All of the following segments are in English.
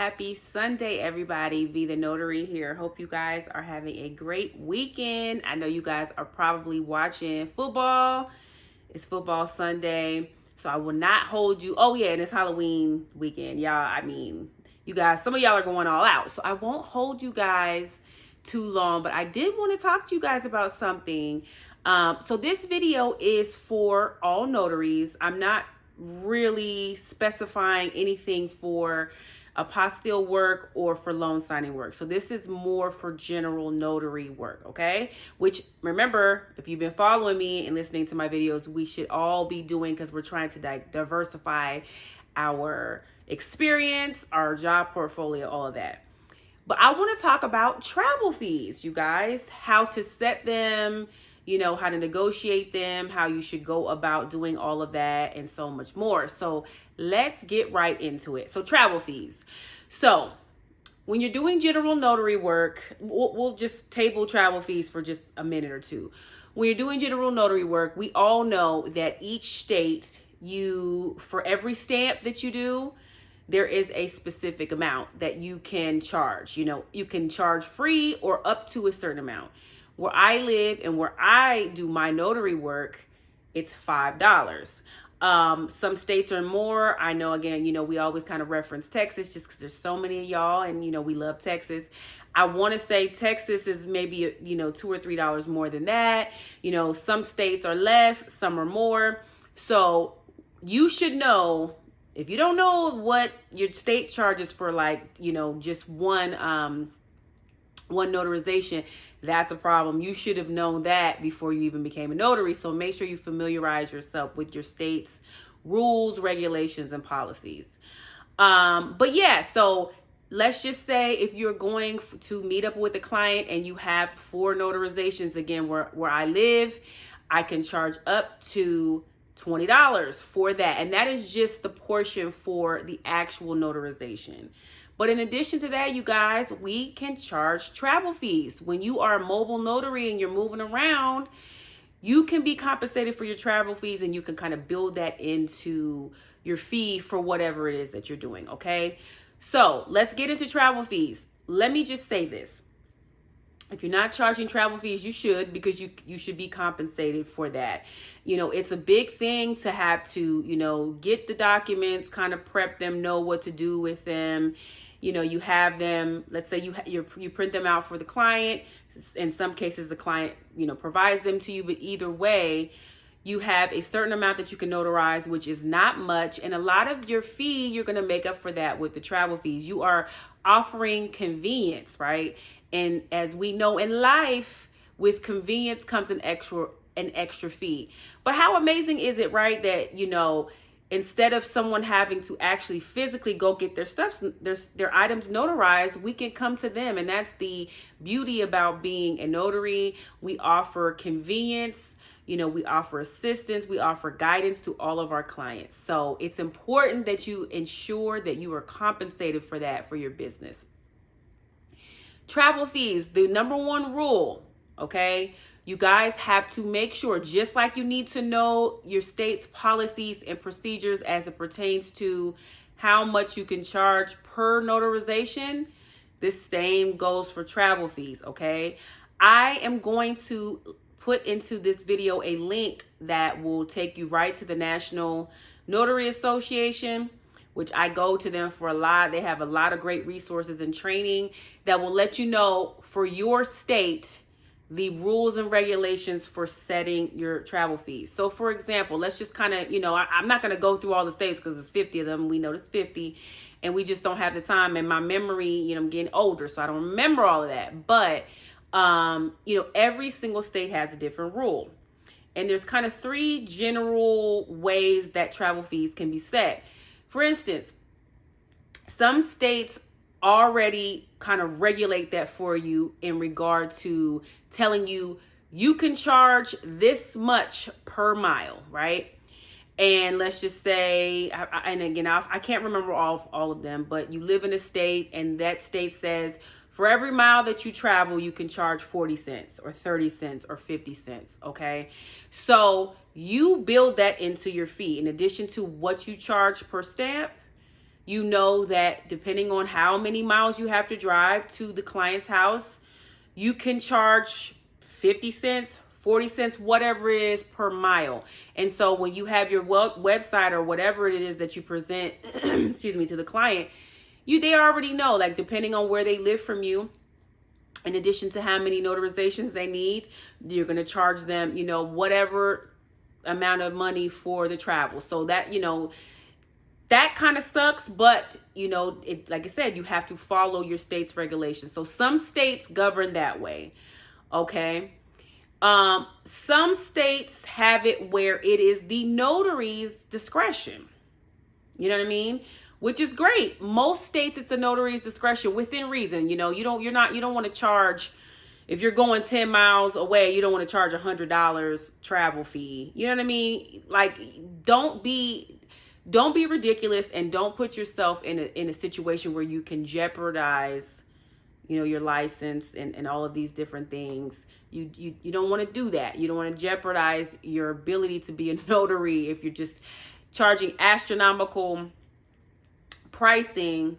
Happy Sunday, everybody. V the Notary here. Hope you guys are having a great weekend. I know you guys are probably watching football. It's football Sunday, so I will not hold you. Oh yeah, and it's Halloween weekend, y'all. I mean, you guys, some of y'all are going all out, so I won't hold you guys too long, but I did want to talk to you guys about something. So this video is for all notaries. I'm not really specifying anything for apostille work or for loan signing work. So this is more for general notary work, okay? Which, remember, if you've been following me and listening to my videos, we should all be doing, because we're trying to diversify our experience, our job portfolio, all of that. But I want to talk about travel fees, you guys, how to set them, you know, how to negotiate them, how you should go about doing all of that, and so much more. So let's get right into it. So travel fees. So when you're doing general notary work, we'll just table travel fees for just a minute or two. When you're doing general notary work, we all know that each state, for every stamp that you do, there is a specific amount that you can charge. You know, you can charge free or up to a certain amount. Where I live and where I do my notary work, it's $5. Some states are more. I know, again, you know, we always kind of reference Texas just because there's so many of y'all, and, you know, we love Texas. I want to say Texas is maybe, you know, $2 or $3 more than that. You know, some states are less, some are more. So you should know, if you don't know what your state charges for, like, you know, just one notarization, that's a problem. You should have known that before you even became a notary. So make sure you familiarize yourself with your state's rules, regulations, and policies. But yeah, so let's just say if you're going to meet up with a client and you have 4 notarizations, again, where I live, I can charge up to $20 for that. And that is just the portion for the actual notarization. But in addition to that, you guys, we can charge travel fees. When you are a mobile notary and you're moving around, you can be compensated for your travel fees, and you can kind of build that into your fee for whatever it is that you're doing, okay? So let's get into travel fees. Let me just say this. If you're not charging travel fees, you should, because you should be compensated for that. You know, it's a big thing to have to, you know, get the documents, kind of prep them, know what to do with them. You know, you have them, let's say you print them out for the client. In some cases, the client, you know, provides them to you, but either way, you have a certain amount that you can notarize, which is not much. And a lot of your fee, you're going to make up for that with the travel fees. You are offering convenience, right? And as we know in life, with convenience comes an extra fee. But how amazing is it, right, that, you know, instead of someone having to actually physically go get their items notarized, we can come to them. And that's the beauty about being a notary. We offer convenience, you know, we offer assistance, we offer guidance to all of our clients. So it's important that you ensure that you are compensated for that for your business. Travel fees, the number one rule, okay? You guys have to make sure, just like you need to know your state's policies and procedures as it pertains to how much you can charge per notarization, the same goes for travel fees, okay? I am going to put into this video a link that will take you right to the National Notary Association, which I go to them for a lot. They have a lot of great resources and training that will let you know for your state the rules and regulations for setting your travel fees. So for example, let's just kind of, you know, I'm not going to go through all the states because there's 50 of them. We know there's 50 and we just don't have the time, and my memory, you know, I'm getting older, so I don't remember all of that. But, you know, every single state has a different rule. And there's kind of 3 general ways that travel fees can be set. For instance, some states already kind of regulate that for you in regard to telling you you can charge this much per mile, right? And let's just say, and again, I can't remember all of them, but you live in a state and that state says for every mile that you travel, you can charge 40 cents or 30 cents or 50 cents, okay? So you build that into your fee. In addition to what you charge per stamp, you know that depending on how many miles you have to drive to the client's house, you can charge 50 cents, 40 cents, whatever it is per mile. And so when you have your website or whatever it is that you present, excuse me, to the client, they already know, like, depending on where they live from you, in addition to how many notarizations they need, you're going to charge them, whatever amount of money for the travel. So that, that kind of sucks, but like I said, you have to follow your state's regulations. So some states govern that way. Okay. Some states have it where it is the notary's discretion. You know what I mean? Which is great. Most states, it's the notary's discretion within reason. You don't want to charge, if you're going 10 miles away, you don't want to charge $100 travel fee. You know what I mean? Like, don't be ridiculous, and don't put yourself in a situation where you can jeopardize, your license and all of these different things. You don't want to do that. You don't want to jeopardize your ability to be a notary if you're just charging astronomical pricing,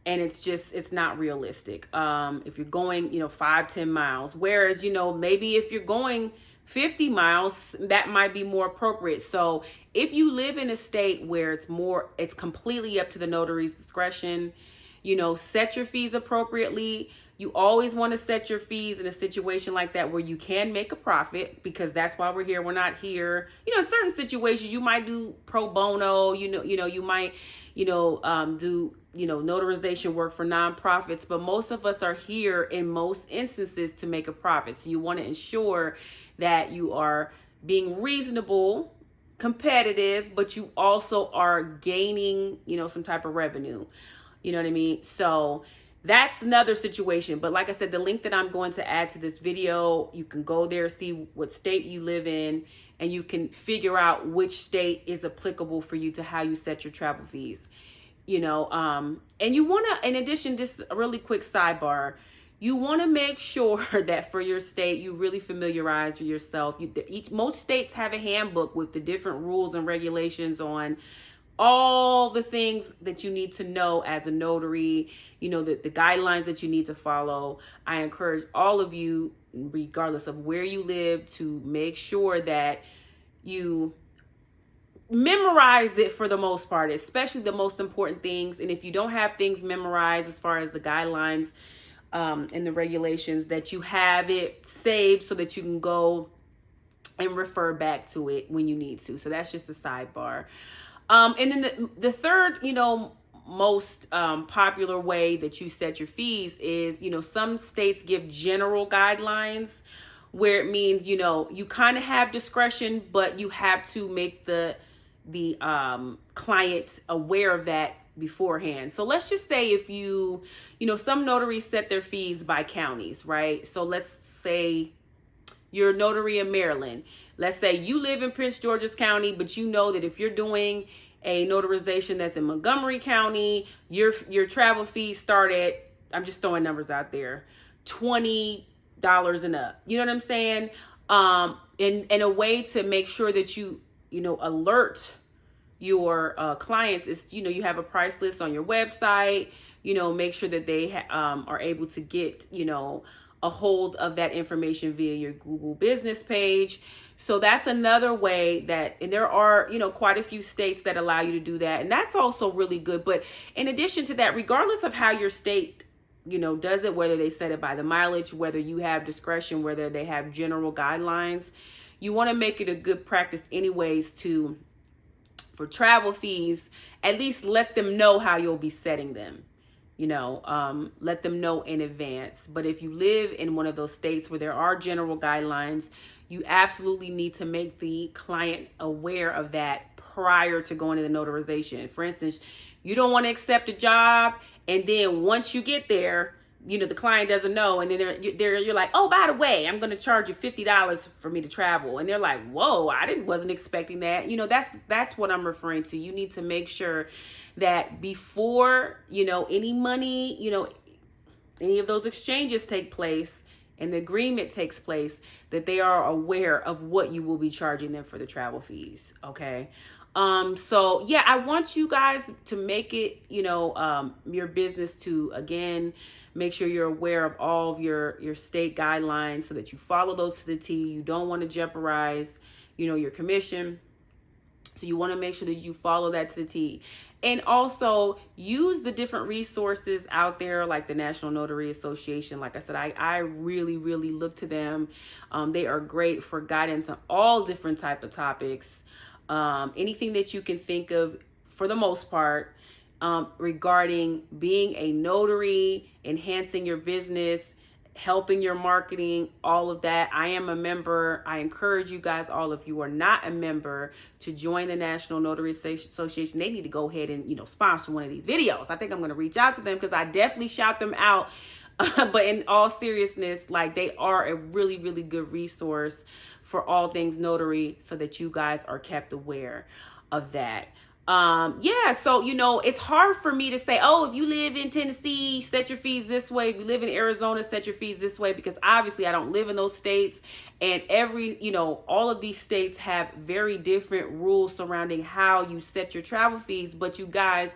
and it's not realistic. If you're going 5-10 miles, whereas maybe if you're going 50 miles, that might be more appropriate. So if you live in a state where it's completely up to the notary's discretion, set your fees appropriately. You always want to set your fees in a situation like that where you can make a profit, because that's why we're here. We're not here, in certain situations you might do pro bono, you might do notarization work for nonprofits, but most of us are here in most instances to make a profit. So you want to ensure that you are being reasonable, competitive, but you also are gaining, some type of revenue. You know what I mean? So that's another situation. But like I said, the link that I'm going to add to this video, you can go there, see what state you live in, and you can figure out which state is applicable for you to how you set your travel fees. And you want to, in addition, just a really quick sidebar, you want to make sure that for your state, you really familiarize yourself. Most states have a handbook with the different rules and regulations on all the things that you need to know as a notary, the guidelines that you need to follow. I encourage all of you, regardless of where you live, to make sure that you memorize it for the most part, especially the most important things. And if you don't have things memorized as far as the guidelines and the regulations, that you have it saved so that you can go and refer back to it when you need to. So that's just a sidebar. And then the third, most popular way that you set your fees is, some states give general guidelines where it means, you kind of have discretion, but you have to make the client aware of that beforehand. So let's just say if some notaries set their fees by counties, right? So let's say you're a notary in Maryland. Let's say you live in Prince George's County, but you know that if you're doing a notarization that's in Montgomery County, your travel fees start at, I'm just throwing numbers out there, $20 and up. You know what I'm saying? In a way to make sure that you alert your clients is, you have a price list on your website, make sure that they are able to get, a hold of that information via your Google business page. So that's another way that, and there are, quite a few states that allow you to do that. And that's also really good. But in addition to that, regardless of how your state, does it, whether they set it by the mileage, whether you have discretion, whether they have general guidelines, you want to make it a good practice anyways for travel fees, at least let them know how you'll be setting them. Let them know in advance. But if you live in one of those states where there are general guidelines, you absolutely need to make the client aware of that prior to going to the notarization. For instance, you don't want to accept a job, and then once you get there, the client doesn't know, and then you're like, oh, by the way, I'm going to charge you $50 for me to travel, and they're like, whoa, wasn't expecting that. That's what I'm referring to. You need to make sure that before any money, any of those exchanges take place and the agreement takes place, that they are aware of what you will be charging them for the travel fees. Okay. So yeah, I want you guys to make it, your business to, again, make sure you're aware of all of your state guidelines so that you follow those to the T. You don't want to jeopardize, your commission. So you want to make sure that you follow that to the T. And also use the different resources out there, like the National Notary Association. Like I said, I really, really look to them. They are great for guidance on all different type of topics. Anything that you can think of, for the most part, regarding being a notary, enhancing your business, helping your marketing, all of that. I am a member. I encourage you guys, all, if you are not a member, to join the National Notary Association. They need to go ahead and, sponsor one of these videos. I think I'm going to reach out to them because I definitely shout them out. But in all seriousness, like, they are a really, really good resource for all things notary, so that you guys are kept aware of that. So, it's hard for me to say, oh, if you live in Tennessee, set your fees this way. If you live in Arizona, set your fees this way, because obviously I don't live in those states. And all of these states have very different rules surrounding how you set your travel fees. But you guys,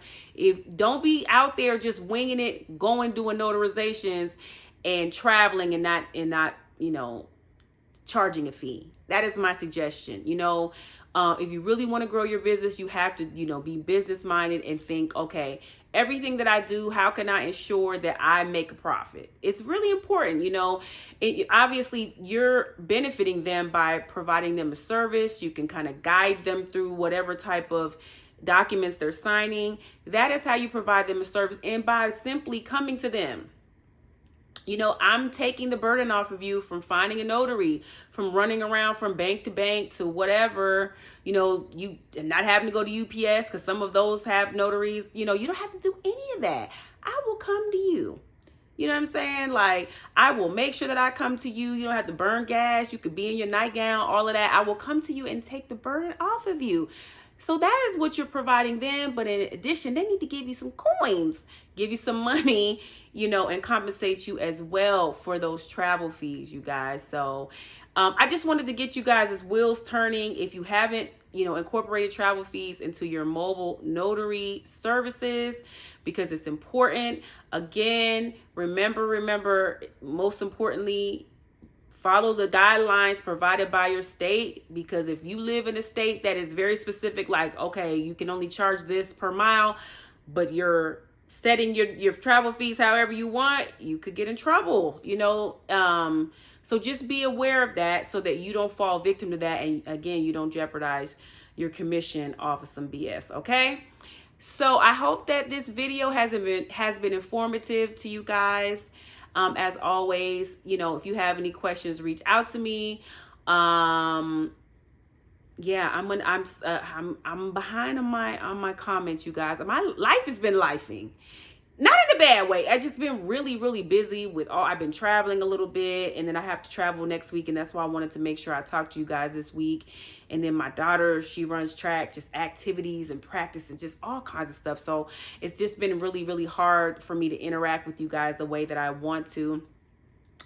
don't be out there just winging it, doing notarizations and traveling and not, charging a fee. That is my suggestion. If you really want to grow your business, you have to, be business minded and think, okay, everything that I do, how can I ensure that I make a profit? It's really important. Obviously you're benefiting them by providing them a service. You can kind of guide them through whatever type of documents they're signing. That is how you provide them a service. And by simply coming to them, I'm taking the burden off of you from finding a notary, from running around from bank to bank to whatever, you not having to go to UPS because some of those have notaries. You don't have to do any of that. I will come to you. You know what I'm saying? Like, I will make sure that I come to you. You don't have to burn gas. You could be in your nightgown, all of that. I will come to you and take the burden off of you. So that is what you're providing them. But in addition, they need to give you some coins, give you some money, and compensate you as well for those travel fees, you guys. So I just wanted to get you guys' wheels turning. If you haven't, incorporated travel fees into your mobile notary services, because it's important. Again, remember, most importantly, follow the guidelines provided by your state, because if you live in a state that is very specific, like, okay, you can only charge this per mile, but you're setting your travel fees however you want, you could get in trouble, so just be aware of that so that you don't fall victim to that. And again, you don't jeopardize your commission off of some BS. Okay. So I hope that this video has been informative to you guys. As always, if you have any questions, reach out to me. I'm behind on my comments, you guys. My life has been lifing. Not in a bad way. I've just been really, really busy with I've been traveling a little bit, and then I have to travel next week, and that's why I wanted to make sure I talked to you guys this week. And then my daughter, she runs track, just activities and practice and just all kinds of stuff. So it's just been really, really hard for me to interact with you guys the way that I want to.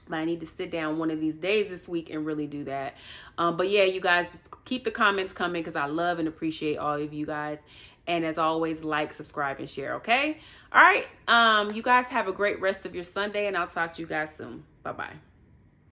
But I need to sit down one of these days this week and really do that. But yeah, you guys, keep the comments coming because I love and appreciate all of you guys. And as always, like, subscribe, and share, okay? All right. You guys have a great rest of your Sunday, and I'll talk to you guys soon. Bye-bye.